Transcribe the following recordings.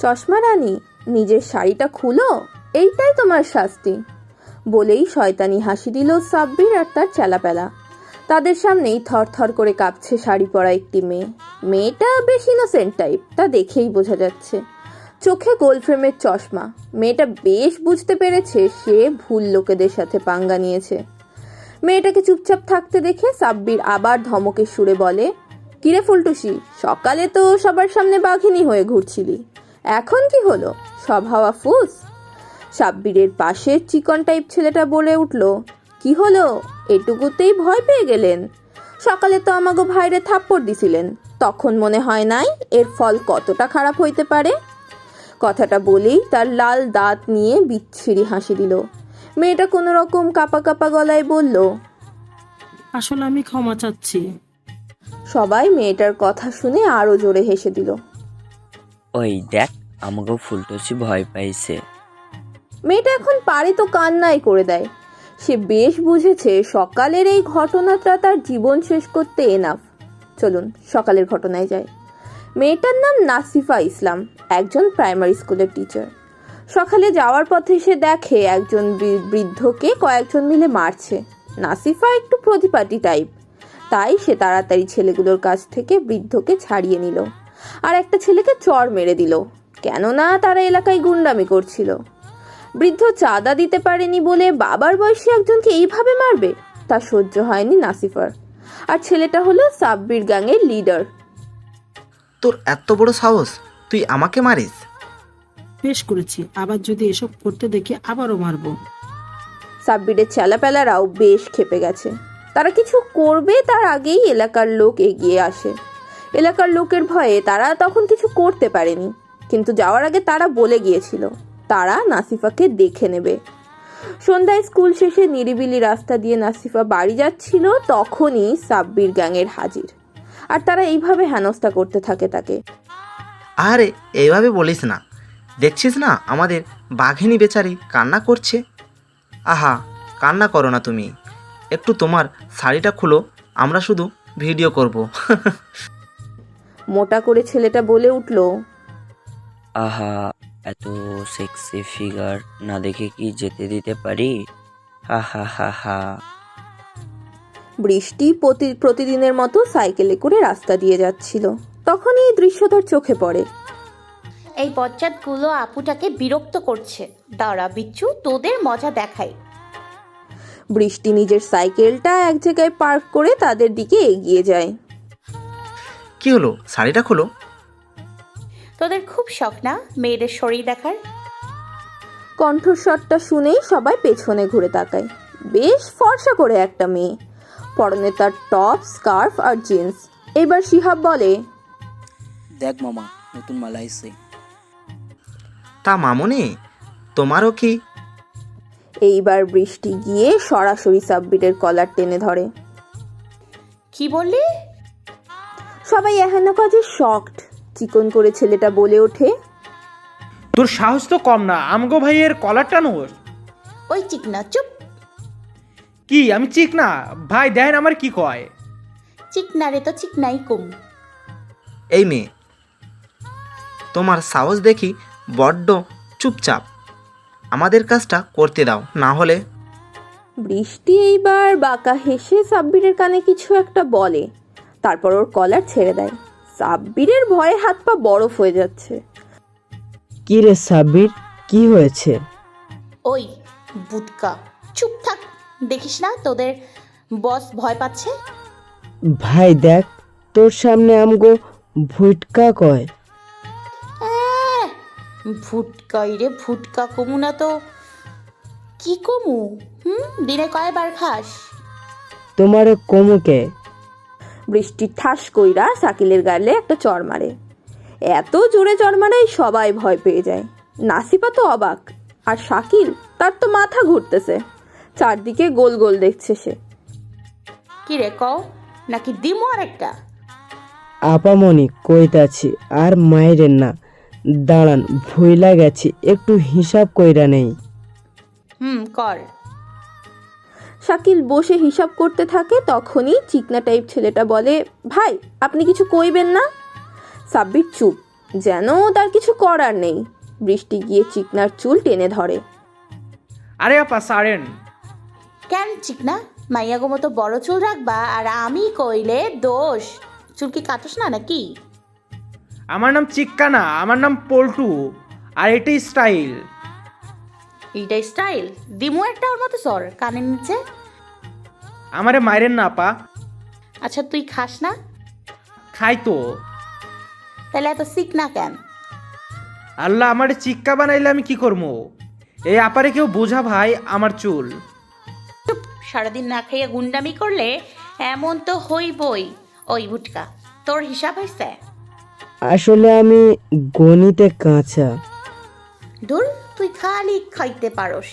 চশমা রানী, নিজের শাড়িটা খুলো, এইটাই তোমার শাস্তি বলেই শয়তানি হাসি দিল সাব্বির আর তার চেলাপেলা। তাদের সামনেই থরথর করে কাঁপছে শাড়ি পরা একটি মেয়ে। মেয়েটা বেশ ইনোসেন্ট টাইপ, তা দেখেই বোঝা যাচ্ছে। চোখে গোল ফ্রেমের চশমা। মেয়েটা বেশ বুঝতে পেরেছে সে ভুল লোকেদের সাথে পাঙ্গা নিয়েছে। মেয়েটাকে চুপচাপ থাকতে দেখে সাব্বির আবার ধমকের সুরে বলে, কিরে ফুলটুসি, সকালে তো সবার সামনে বাঘিনী হয়ে ঘুরছিলি, এখন কি হলো? সব হাওয়া ফুস। সাব্বিরের পাশের চিকন টাইপ ছেলেটা বলে উঠল, কি হলো, এটুকুতেই ভয় পেয়ে গেলেন? সকালে তো আমাগো ভাইরে থাপ্পড় দিছিলেন, তখন মনে হয় নাই এর ফল কতটা খারাপ হইতে পারে? কথাটা বলেই তার লাল দাঁত নিয়ে বিচ্ছিরি হাসি দিল। মেয়েটা কোনো রকম কাপা কাপা গলায় বলল, আসলে আমি ক্ষমা চাচ্ছি। সবাই মেয়েটার কথা শুনে আরো জোরে হেসে দিল। ওই দেখ, আমাকে ফুলটুসি ভয় পাইছে। মেয়েটা এখন পারে তো কান্নাই করে দেয়। সে বেশ বুঝেছে সকালের এই ঘটনাটা তার জীবন শেষ করতে এনাফ। চলুন সকালের ঘটনায় যাই। মেয়েটার নাম নাসিফা ইসলাম, একজন প্রাইমারি স্কুলের টিচার। সকালে যাওয়ার পথে সে দেখে একজন বৃদ্ধকে কয়েকজন মিলে মারছে। নাসিফা একটু প্রতিপাটি টাইপ, তাই সে তাড়াতাড়ি ছেলেগুলোর কাছ থেকে বৃদ্ধকে ছাড়িয়ে নিল আর একটা ছেলেকে চড় মেরে দিল, কেননা তারা এলাকায় গুন্ডামি করছিল। বৃদ্ধ চাঁদা দিতে পারেনি বলে বাবার বয়সী একজনকে এইভাবে মারবে, তা সহ্য হয়নি নাসিফার। আর ছেলেটা হলো সাব্বির গ্যাংয়ের লিডার। তোর এত বড় সাহস, তুই আমাকে মারিস? বেশ করেছি, আবার যদি এসব করতে দেখি আবারও মারবো। সাব্বিরের চেলাপেলারাও বেশ ক্ষেপে গেছে। তারা কিছু করবে তার আগেই এলাকার লোক এগিয়ে আসে। এলাকার লোকের ভয়ে তারা তখন কিছু করতে পারেনি, কিন্তু যাওয়ার আগে তারা বলে গিয়েছিল তারা নাসিফাকে দেখে নেবে। সন্ধ্যায় স্কুল শেষে নিরিবিলি রাস্তা দিয়ে নাসিফা বাড়ি যাচ্ছিল, তখনই সাব্বির গ্যাংয়ের হাজির। আর তারা এইভাবে হেনস্থা করতে থাকে তাকে। আরে এইভাবে বলিস না, দেখছিস না আমাদের বাঘিনী বেচারি কান্না করছে। আহা, কান্না করো না তুমি, একটু তোমার শাড়িটা খুলো, আমরা শুধু ভিডিও করব। মোটা করে ছেলেটা বলে উঠল, আহা, এত সেক্সি ফিগার না দেখে কি যেতে দিতে পারি? হা হা হা হা। বৃষ্টি প্রতিদিনের মতো সাইকেলে করে রাস্তা দিয়ে যাচ্ছিল। তখনই এই দৃশ্য তার চোখে পড়ে। এই বজ্জাতগুলো আপুটাকে বিরক্ত করছে, দাঁড়া বিচ্ছু, তোদের মজা দেখাই। বৃষ্টি নিজের সাইকেলটা এক জায়গায় পার্ক করে তাদের দিকে এগিয়ে যায়। কি হলো, শাড়িটা খোলো। তোদের খুব শখ না মেয়েদের শরীর দেখার? কণ্ঠস্বরটা শুনেই সবাই পেছনে ঘুরে তাকায়। বেশ ফর্সা করে একটা মেয়ে, পরনে তার টপ, স্কার্ফ আর জিন্স। এবার শিহাব বলে, দেখ মামা, নতুন মাল আইছে। তা মামুনি, তোমারও কি? এইবার বৃষ্টি গিয়ে সরাসরি সাব্বিরের কলার টেনে ধরে। কি বললি? সবাই এহেন কাজে শকড। চিকন করে ছেলেটা বলে ওঠে, তোর সাহস তো কম না, আমগো ভাইয়ের কলার টানোস? ওই চিকনা চুপ। কি আমি চিক না? ভাই দেন আমার কি কয়। চিকনা রে তো চিকনাই কম। এই মেয়ে, তোমার সাহস দেখি বড্ড। চুপচাপ আমাদের কাজটা করতে দাও, না হলে। বৃষ্টি এইবার বাঁকা হেসে সাব্বিরের কানে কিছু একটা বলে, তারপর ওর কলার ছেড়ে দেয়। সাব্বিরের ভয়ে হাত পা বরফ হয়ে যাচ্ছে। কি রে সাব্বির, কি হয়েছে? ওই বুটকা, চুপ থাক। দেখিস না তোদের বস ভয় পাচ্ছে? ভাই দেখ, তোর সামনে আমগো ভুটকা কয়। ভুটকাই রে, ভুটকা কমু না তো কি কমু? দিনে কয়বার খাস? তোমারে কমুকে। বৃষ্টি ঠাস কইরা শাকিলের গালে একটা চড় মারে। এত জোরে চড় মারায় সবাই ভয় পেয়ে যায়। নাসিফা তো অবাক, আর শাকিল, তার তো মাথা ঘুরতেছে। চারদিকে গোল গোল দেখছে সে। কি রে কও, নাকি দিমো আর একটা? আপামনি কইতাছি, আর মাইরেন না, দাঁড়ান, ভুইলা গেছি, একটু হিসাব কইরা নেই। কর। শাকিল বসে হিসাব করতে থাকে, তখনই চিকনা টাইপ ছেলেটা বলে, ভাই আপনি কিছু কইবেন না? সাব্বির চুপ, যেন তার কিছু করার নেই। বৃষ্টি গিয়ে চিকনার চুল টেনে ধরে। আরে আপা সারেন। কেন চিকনা, মাইয়াগো মতো বড় চুল রাখবা আর আমি কইলে দোষ? চুল কি কাটস না নাকি? আমার নাম চিক্কা না, আমার নাম পল্টু, আর এটাই স্টাইল। এইটাই স্টাইল? দিমু একটা ওর মতো সর কানের নিচে। আমারে মাইরেন না আপা। আচ্ছা তুই খাস না? খাই তো। তাহলে এত শিখ না কেন? আল্লাহ, আমারে চিক্কা বানাইলে আমি কি করবো? এই আপারে কেউ বোঝা ভাই আমার চুল। সারাদিন না খাইয়া গুন্ডামি করলে এমন তো হইবই। ওই ভুটকা, তোর হিসাব হয়েছে? আসলে আমি গণিতে কাঁচা। ধুর, তুই খালি খাইতে পারস।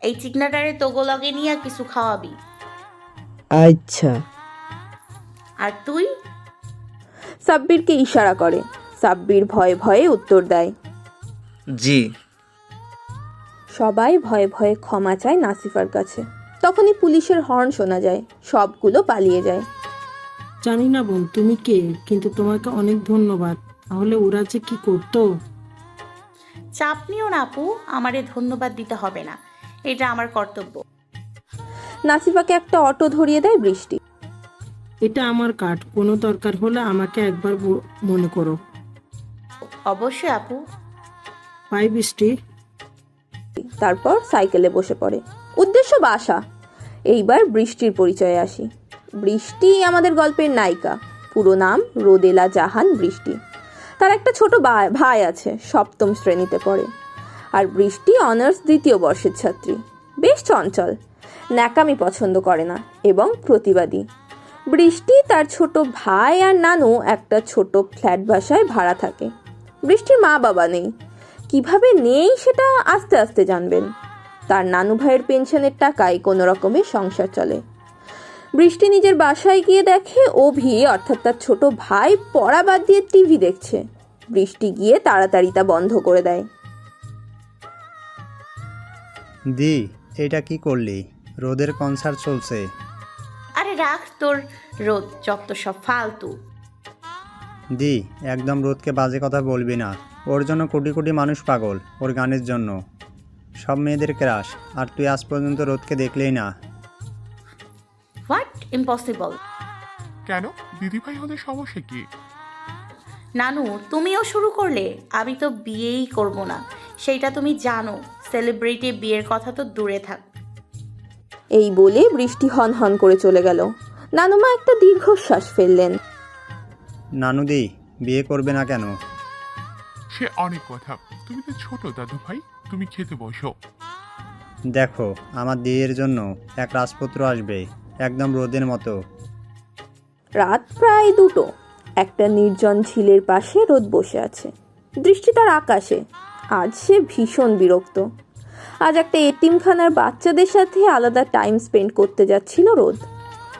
এই চিকনাটারে তোগো লগে নিয়ে কিছু খাওয়াবি। আচ্ছা। আর তুই? সাব্বিরকে ইশারা করে। সাব্বির ভয়ে ভয়ে উত্তর দেয়। জি। সবাই ভয়ে ভয়ে ক্ষমা চায় নাসিফার কাছে। তখনই পুলিশের হর্ন শোনা যায়, সবগুলো পালিয়ে যায়। জানি না বোন তুমি কে, কিন্তু তোমাকে অনেক ধন্যবাদ। তাহলে ওরা যে কি করতো। চাপ নিও না আপু, আমারে ধন্যবাদ দিতে হবে না, এটা আমার কর্তব্য। নাসিফাকে একটা অটো ধরিয়ে দেয় বৃষ্টি। এটা আমার কার্ড, কোনো দরকার হলে আমাকে একবার মনে করো। অবশ্যই আপু। বাই বৃষ্টি। তারপর সাইকেলে বসে পড়ে। উদ্দেশ্য বাসা। এইবার বৃষ্টির পরিচয়ে আসি। বৃষ্টি আমাদের গল্পের নায়িকা। পুরো নাম রোদেলা জাহান বৃষ্টি। তার একটা ছোট ভাই আছে, সপ্তম শ্রেণীতে পড়ে। আর বৃষ্টি অনার্স 2য় বর্ষের ছাত্রী। বেশ চঞ্চল, ন্যাকামি পছন্দ করে না এবং প্রতিবাদী। বৃষ্টি, তার ছোট ভাই আর নানু একটা ছোট ফ্ল্যাট বাসায় ভাড়া থাকে। বৃষ্টির মা বাবা নেই। কিভাবে নেই সেটা আস্তে আস্তে জানবেন। তার নানু ভাইয়ের পেনশনের টাকায় কোনো রকমে সংসার চলে। বৃষ্টি নিজের বাসায় গিয়ে দেখে অভি, অর্থাৎ তার ছোট ভাই, পড়া বাদ দিয়ে টিভি দেখছে। বৃষ্টি গিয়ে তাড়াতাড়ি তা বন্ধ করে দেয়। দি, এটা কি করলি? রোদের কনসার্ট চলছে। আরে রাখ তোর রোদ, যত সব ফালতু। দি, একদম রোদকে বাজে কথা বলবি না। ওর জন্য কোটি কোটি মানুষ পাগল, ওর গানের জন্য। সব মেয়েদের ক্রাশ, আর তুই আজ পর্যন্ত রোদকে দেখলেই না। হোয়াট? ইম্পসিবল। কেন? দিদিভাই হলে সমস্যা কি? নানু, তুমিও শুরু করলে? আমি তো বিয়েই করব না, সেইটা তুমি জানো। সেলিব্রিটি বিয়ের কথা তো দূরে থাক। এই বলে বৃষ্টি হন হন করে চলে গেল। নানুমা একটা দীর্ঘশ্বাস ফেললেন। নানুদি, বিয়ে করবে না কেন? সে অনেক কথা, তুমি তো ছোট দাদু ভাই, তুমি খেতে বসো। দেখো, আমার দিদির জন্য এক রাজপুত্র আসবে, একদম রোদের মতো। রাত প্রায় 2টো। একটা নির্জন ঝিলের পাশে রোদ বসে আছে। দৃষ্টি তার আকাশে। আজ সে ভীষণ বিরক্ত। আজ একটা এতিমখানার বাচ্চাদের সাথে আলাদা টাইম স্পেন্ড করতে যাচ্ছিল রোদ।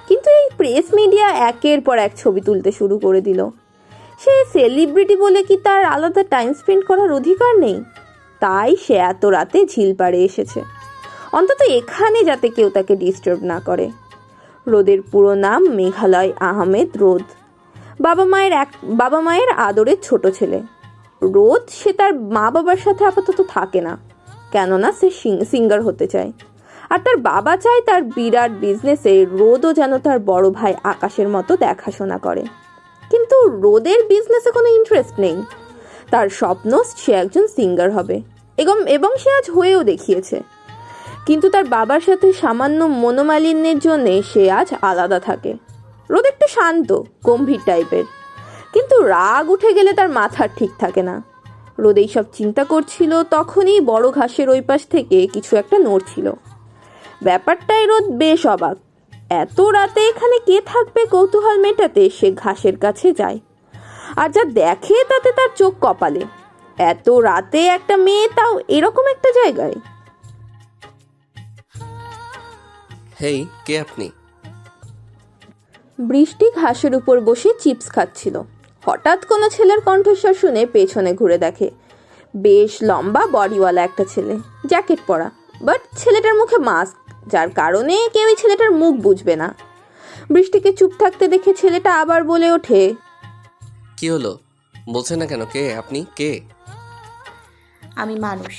কিন্তু এই প্রেস মিডিয়া একের পর এক ছবি তুলতে শুরু করে দিল। সে সেলিব্রিটি বলে কি তার আলাদা টাইম স্পেন্ড করার অধিকার নেই? তাই সে এত রাতে ঝিল পাড়ে এসেছে, অন্তত এখানে যাতে কেউ তাকে ডিস্টার্ব না করে। রোদের পুরো নাম মেঘালয় আহমেদ রোদ। বাবা মায়ের আদরের ছোট ছেলে। রোদ, সে তার মা বাবার সাথে আপাতত থাকে না, কেননা সে সিঙ্গার হতে চায়। আর তার বাবা চায় তার বিরাট বিজনেসে রোদও যেন তার বড় ভাই আকাশের মতো দেখাশোনা করে। কিন্তু রোদের বিজনেসে কোনো ইন্টারেস্ট নেই। তার স্বপ্ন সে একজন সিঙ্গার হবে, এবং সে আজ হয়েও দেখিয়েছে। কিন্তু তার বাবার সাথে সামান্য মনোমালিন্যের জন্য সে আজ আলাদা থাকে। রোদ একটু শান্ত গম্ভীর টাইপের, কিন্তু রাগ উঠে গেলে তার মাথা ঠিক থাকে না। রোদ এইসব চিন্তা করছিল, তখনই বড় ঘাসের ওই পাশ থেকে কিছু একটা নড়ছিল। ব্যাপারটাই রোদ বেশ অবাক। এত রাতে এখানে কে থাকবে কৌতূহল মেটাতে সে ঘাসের কাছে যায়। আর যা দেখে তাতে তার চোখ কপালে। এত রাতে একটা মেয়ে, তাও এরকম একটা জায়গায়। হেই, কে আপনি? বৃষ্টি ঘাসের উপর বসে চিপস খাচ্ছিল। হঠাৎ কোনো ছেলের কণ্ঠস্বর শুনে পেছনে ঘুরে দেখে। বেশ লম্বা বডিওয়ালা একটা ছেলে, জ্যাকেট পরা, বাট ছেলেটার মুখে মাস্ক, যার কারণে কেউ এই ছেলেটার মুখ বুঝবে না। বৃষ্টিকে চুপ থাকতে দেখে ছেলেটা আবার বলে ওঠে, কি হলো বলছেন না কেন? কে আপনি? কে? আমি মানুষ।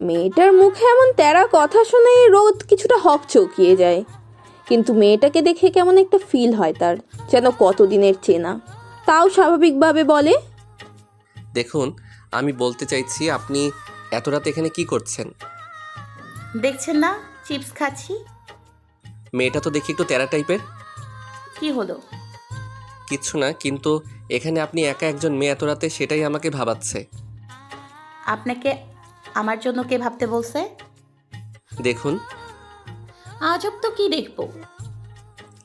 মেয়েটার মুখে এমন তেরা কথা শুনে রোদ কিছুটা হকচকিয়ে যায়, কিন্তু মেয়েটাকে দেখে কেমন একটা ফিল হয় তার, যেন কতদিনের চেনা। তাও স্বাভাবিকভাবে বলে, দেখুন, আমি বলতে চাইছি আপনি এত রাতে এখানে কি করছেন? দেখছেন না চিপস খাচ্ছি। মেয়েটা তো দেখি একটু তেরা টাইপের। কি হলো? কিচ্ছু না, কিন্তু এখানে আপনি একা একজন মেয়ে এত রাতে, সেটাই আমাকে ভাবাচ্ছে। আপনাকে আমার জন্য কে ভাবতে বলছে? দেখুন, আজব তো, কি দেখবো?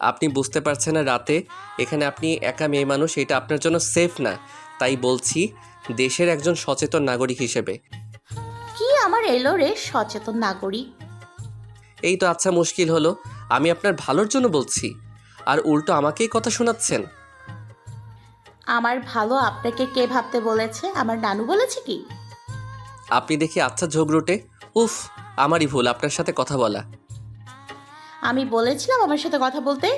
আপনি বুঝতে পারছেন না রাতে এখানে আপনি একা মেয়ে মানুষ, এটা আপনার জন্য সেফ না। তাই বলছি দেশের একজন সচেতন নাগরিক হিসেবে। কি আমার এলো রে সচেতন নাগরিক? এই তো আচ্ছা, মুশকিল হলো। আমি আপনার ভালোর জন্য বলছি, আর উল্টো আমাকেই কথা শোনাচ্ছেন। আমার ভালো আপনাকে কে ভাবতে বলেছে? আমার নানু বলেছে কি? আপনি দেখি আচ্ছা ঝগড়ুটে। উফ, আমারই ভুল আপনার সাথে কথা বলা। আমি বলেছিলাম আমার সাথে কথা বলতে?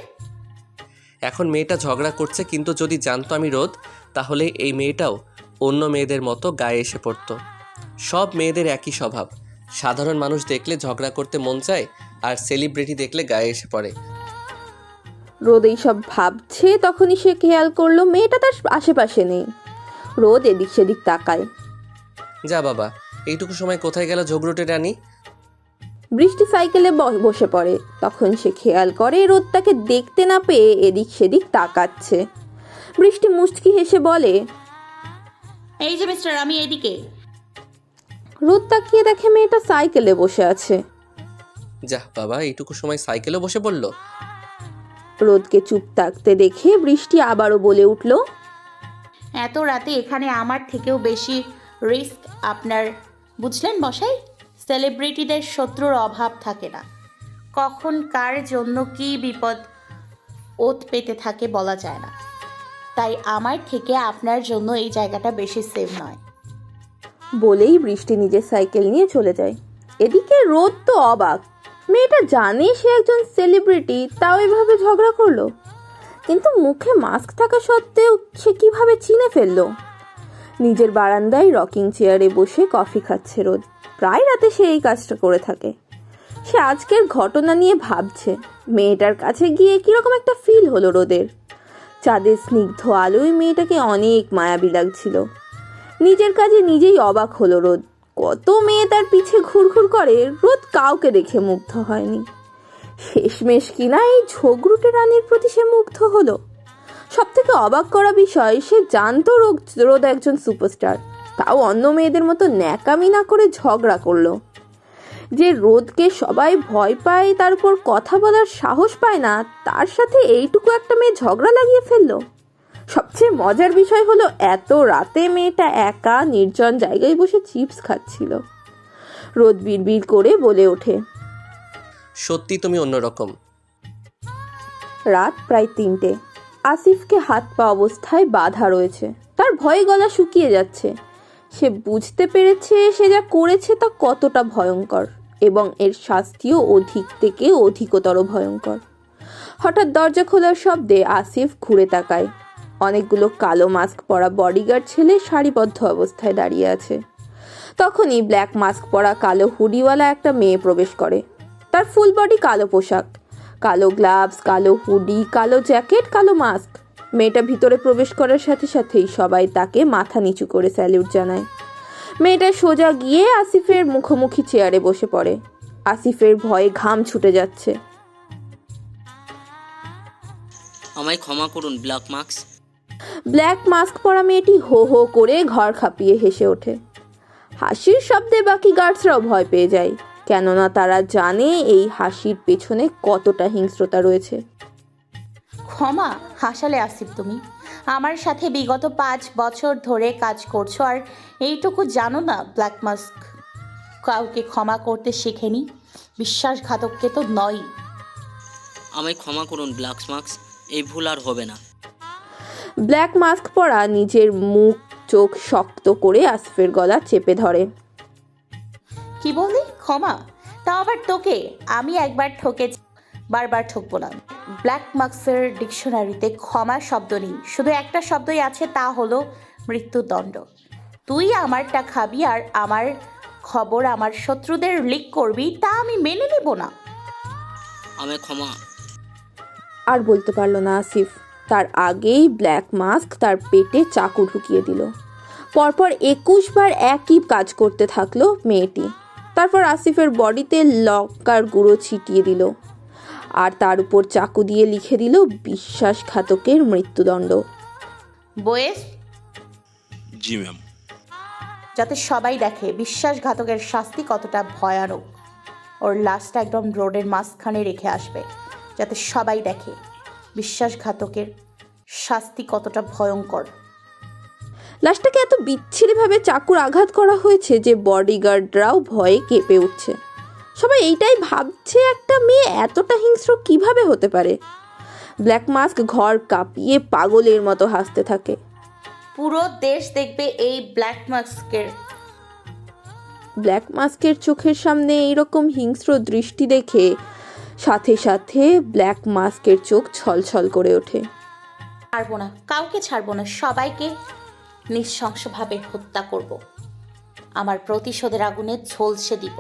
এখন মেয়েটা ঝগড়া করছে, কিন্তু যদি জানতো আমি রোদ, তাহলে এই মেয়েটাও অন্য মেয়েদের মতো গায়ে এসে পড়তো। সব মেয়েদের একই স্বভাব, সাধারণ মানুষ দেখলে ঝগড়া করতে মন চায়, আর সেলিব্রিটি দেখলে গায়ে এসে পড়ে। রোদ এইসব ভাবছে, তখনই সে খেয়াল করলো মেয়েটা তার আশেপাশে নেই। রোদ এদিক সেদিক তাকায়। যা বাবা, এইটুকু সময় কোথায় গেল ঝগড়ুটে রানী? বৃষ্টি সাইকেলে বসে পড়ে, তখন সে খেয়াল করে রোদ তাকে দেখতে না পেয়ে এদিক সেদিক তাকাচ্ছে। বৃষ্টি মুচকি হেসে বলে, এই যে মিস্টার, আমি এদিকে। রোদ তাকিয়ে দেখে মেয়েটা সাইকেলে বসে আছে। যা বাবা, এইটুকু সময় সাইকেলেও বসে পড়লো। রোদকে চুপ থাকতে দেখে বৃষ্টি আবারও বলে উঠল, এত রাতে এখানে আমার থেকেও বেশি রিস্ক আপনার, বুঝলেন মশাই? সেলিব্রিটিদের শত্রুর অভাব থাকে না, কখন কার জন্য কি বিপদ ওত পেতে থাকে বলা যায় না। তাই আমার থেকে আপনার জন্য এই জায়গাটা বেশি সেফ নয়। বলেই বৃষ্টি নিজের সাইকেল নিয়ে চলে যায়। এদিকে রোদ তো অবাক, মেয়েটা জানে সে একজন সেলিব্রিটি, তাও এভাবে ঝগড়া করলো, কিন্তু মুখে মাস্ক থাকা সত্ত্বেও সে কিভাবে চিনে ফেললো। নিজের বারান্দায় রকিং চেয়ারে বসে কফি খাচ্ছে রোদ। প্রায় রাতে সে এই কাজটা করে থাকে। সে আজকের ঘটনা নিয়ে ভাবছে। মেয়েটার কাছে গিয়ে কিরকম একটা ফিল হলো রোদের। চাঁদের স্নিগ্ধ আলোয় মেয়েটাকে অনেক মায়াবী লাগছিল। নিজের কাজে নিজেই অবাক হলো রোদ। কত মেয়ে তার পিছে ঘুরঘুর করে, রোদ কাউকে দেখে মুগ্ধ হয়নি। শেষমেশ কিনা এই ঝগড়ুটে রানীর প্রতি সে মুগ্ধ হলো। সব থেকে অবাক করা বিষয়, সে জানতো রোদ একজন সুপারস্টার, তাও অন্য মেয়েদের মতো ন্যাকামি না করে ঝগড়া করলো। যে রোদকে সবাই ভয় পায়, তার উপর কথা বলার সাহস পায় না, তার সাথে এইটুকু একটা মেয়ে ঝগড়া লাগিয়ে ফেললো। সবচেয়ে মজার বিষয় হলো, এত রাতে মেয়েটা একা নির্জন জায়গায় বসে চিপস খাচ্ছিল। রোদ বিড়বিড় করে বলে ওঠে, সত্যি তুমি অন্যরকম। রাত প্রায় 3টে। আসিফকে হাত পা অবস্থায় বাঁধা রয়েছে। তার ভয়ে গলা শুকিয়ে যাচ্ছে। সে বুঝতে পেরেছে সে যা করেছে তা কতটা ভয়ঙ্কর, এবং এর শাস্তিও অধিক থেকে অধিকতর ভয়ঙ্কর। হঠাৎ দরজা খোলার শব্দে আসিফ ঘুরে তাকায়। অনেকগুলো কালো মাস্ক পরা বডিগার্ড ছেলে সারিবদ্ধ অবস্থায় দাঁড়িয়ে আছে। তখনই ব্ল্যাক মাস্ক পরা কালো হুডিওয়ালা একটা মেয়ে প্রবেশ করে। তার ফুল বডি কালো পোশাক, কালো গ্লাভস, কালো হুডি, কালো জ্যাকেট, কালো মাস্ক। মেয়েটা ভিতরে প্রবেশ করার সাথে সাথেই সবাই তাকে মাথা নিচু করে স্যালিউট জানায়। মেয়েটা সোজা গিয়ে আসিফের মুখোমুখি চেয়ারে বসে পড়ে। আসিফের ভয়ে ঘাম ছুটে যাচ্ছে। আমায় ক্ষমা করুন ব্ল্যাক মাস্ক। ব্ল্যাক মাস্ক পরা মেয়েটি হো হো করে ঘর খাপিয়ে হেসে ওঠে। হাসির শব্দে বাকি গার্ডসরাও ভয় পেয়ে যায়, কেননা তারা জানে এই হাসির পেছনে কতটা হিংস্রতা রয়েছে। ক্ষমা? হাসালে আসিফ তুমি? আমার সাথে বিগত 5 বছর ধরে কাজ করছো, আর এইটুকু জানো না ব্ল্যাক মাস্ক কাউকে ক্ষমা করতে শেখেনি? বিশ্বাসঘাতককে তো নয়। আমায় ক্ষমা করুন ব্ল্যাক মাস্ক, এই ভুল আর হবে না। ব্ল্যাক মাস্ক পরা নিজের মুখ চোখ শক্ত করে আসিফের গলা চেপে ধরে। কি বললি? ক্ষমা? তাও আবার তোকে। আমি একবার ঠকেছি, বারবার ঠকবো না। ব্ল্যাক মার্কসের ডিকশনারিতে ক্ষমা শব্দ নেই, শুধু একটা শব্দই আছে, তা হলো মৃত্যুদণ্ড। তুই আমারটা খাবি আর আমার খবর আমার শত্রুদের লিক করবি, তা আমি মেনে নেব না। আমায় ক্ষমা। আর বলতে পারলো না আসিফ, তার আগেই ব্ল্যাক মাস্ক তার পেটে চাকু ঢুকিয়ে দিল। পরপর 21 বার একই কাজ করতে থাকলো মেয়েটি। তারপর আসিফের বডিতে লঙ্কার গুঁড়ো ছিটিয়ে দিল আর তার উপর চাকু দিয়ে লিখে দিল বিশ্বাসঘাতকের মৃত্যুদণ্ড। বয়েস, জি ম্যাম। যাতে সবাই দেখে বিশ্বাসঘাতকের শাস্তি কতটা ভয়ানক। ওর লাশটা একদম রোডের মাঝখানে রেখে আসবে, যাতে সবাই দেখে বিশ্বাসঘাতকের শাস্তি কতটা ভয়ঙ্কর। লাশটাকে এত বিচ্ছিরিভাবে চাকুর আঘাত করা হয়েছে যে বডিগার্ডরাও ভয়ে কেঁপে উঠছে। সবাই এইটাই ভাবছে, একটা মেয়ে এতটা হিংস্র কিভাবে হতে পারে। ব্ল্যাক মাস্ক ঘর কাঁপিয়ে পাগলের মতো হাসতে থাকে। পুরো দেশ দেখবে এই ব্ল্যাক মাস্কের চোখের সামনে এইরকম হিংস্র দৃষ্টি দেখে সাথে সাথে ব্ল্যাক মাস্কের চোখ ছলছল করে ওঠে। ছাড়বো না, কাউকে ছাড়বো না, সবাইকে নৃশংসভাবে হত্যা করব। আমার প্রতিশোধের আগুনে ঝলসে দিব।